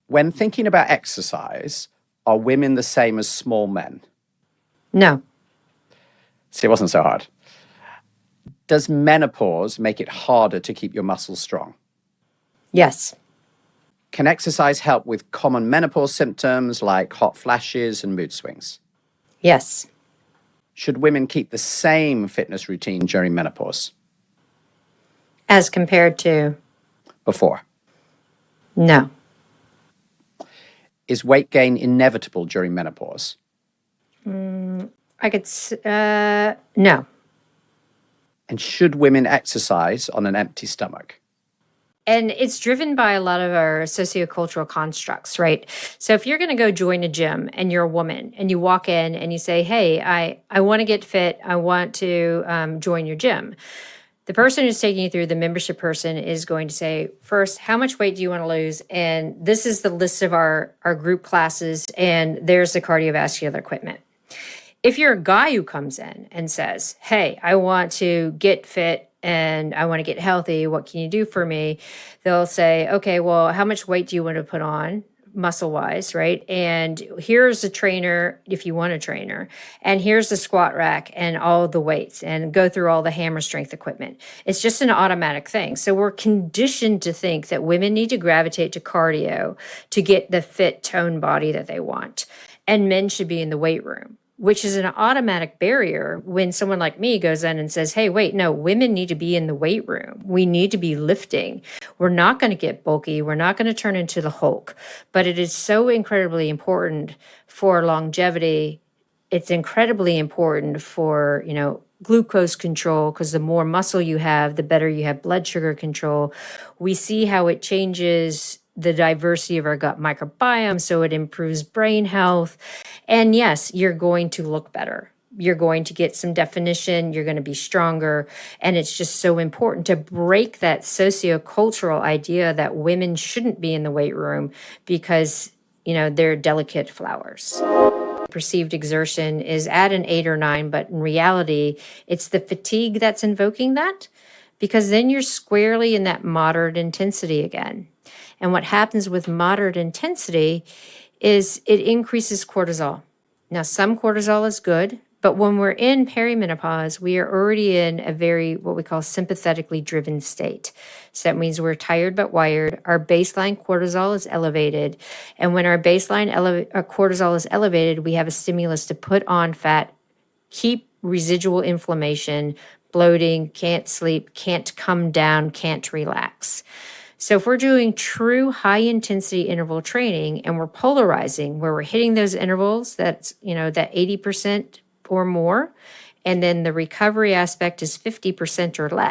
When thinking about exercise, are women the same as small men? No. See, it wasn't so hard. Does menopause make it harder to keep your muscles strong? Yes. Can exercise help with common menopause symptoms like hot flashes and mood swings? Yes. Should women keep the same fitness routine during menopause? As compared to? Before. No. Is weight gain inevitable during menopause? No. And should women exercise on an empty stomach? And it's driven by a lot of our sociocultural constructs, right? So if you're going to go join a gym and you're a woman and you walk in and you say, hey, I want to get fit. I want to join your gym. The person who's taking you through, the membership person, is going to say, first, how much weight do you want to lose? And this is the list of our group classes, and there's the cardiovascular equipment. If you're a guy who comes in and says, hey, I want to get fit and I want to get healthy, what can you do for me? They'll say, okay, well, how much weight do you want to put on muscle-wise, right? And here's a trainer if you want a trainer. And here's the squat rack and all the weights, and go through all the hammer strength equipment. It's just an automatic thing. So we're conditioned to think that women need to gravitate to cardio to get the fit, toned body that they want. And men should be in the weight room, which is an automatic barrier when someone like me goes in and says, hey, wait, no, women need to be in the weight room. We need to be lifting. We're not going to get bulky. We're not going to turn into the Hulk. But it is so incredibly important for longevity. It's incredibly important for, glucose control, because the more muscle you have, the better you have blood sugar control. We see how it changes the diversity of our gut microbiome, so it improves brain health. And yes, you're going to look better. You're going to get some definition. You're going to be stronger. And it's just so important to break that sociocultural idea that women shouldn't be in the weight room because, they're delicate flowers. Perceived exertion is at an 8 or 9, but in reality, it's the fatigue that's invoking that, because then you're squarely in that moderate intensity again. And what happens with moderate intensity is it increases cortisol. Now, some cortisol is good, but when we're in perimenopause, we are already in a very, what we call, sympathetically driven state. So that means we're tired but wired. Our baseline cortisol is elevated. And when our baseline cortisol is elevated, we have a stimulus to put on fat, keep residual inflammation, bloating, can't sleep, can't come down, can't relax. So if we're doing true high intensity interval training and we're polarizing, where we're hitting those intervals, that's, that 80% or more, and then the recovery aspect is 50% or less.